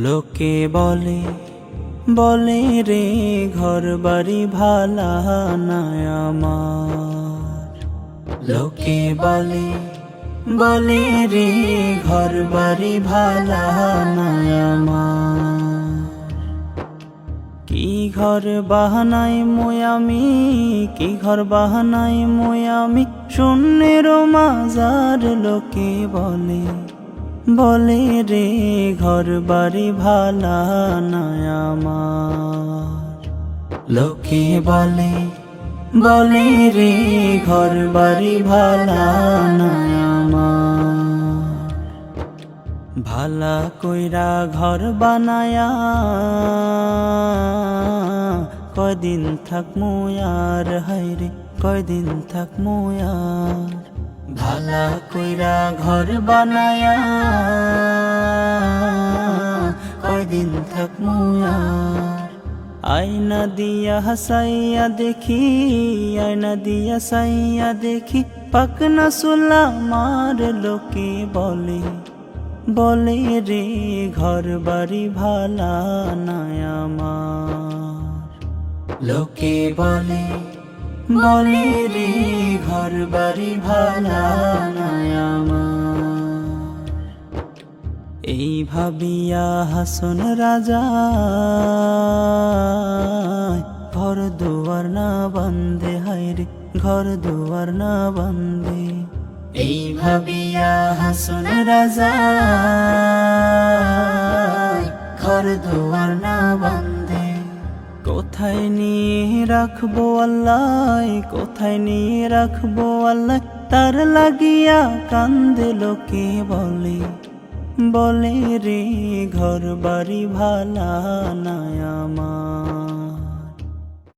লোকে বলে বলে রে ঘর বাড়ি ভালা না আমার। লোকে বলে বলে রে ঘর বাড়ি ভালা না আমার। কি ঘর বাহানাই মই আমি, কি ঘর বাহানাই মই আমি, শূন্যের মাজার। লোকে বলে বলে রে ঘর বাড়ি ভালা না আমার। লোকে বলে বলে রে ঘর বাড়ি ভালা না আমার। ভালা কইরা ঘর বানায়া কয়দিন থাকমু আর, হায়রে কয়দিন থাকমু আর। ভালা কইরা ঘর বানায়া কয়দিন থাকমু আর। আয়না দিয়া হাসাইয়া দেখি, আয়না দিয়া সাইয়া দেখি, পাকনা সুলা মার। লোকে বলে বলে রে ঘর বাড়ি ভালা না আমার। লোকে বলে বলে রে ঘর বাড়ি ভালা না আমার। এই ভাবিয়া হাসন রাজা ঘর দুয়ার না বান্ধে, হায়রে ঘর দুয়ার না বান্ধে। এই ভাবিয়া হাসন রাজা ঘর দুয়ার না বান্ধে। কোথায় নিয়ে রাখবো আল্লাহ, কোথায় নিয়ে রাখবো আল্লাহ, তার লাগিয়া কান্দে। লোকে বলে বলে রে ঘর বাড়ি ভালা না আমার।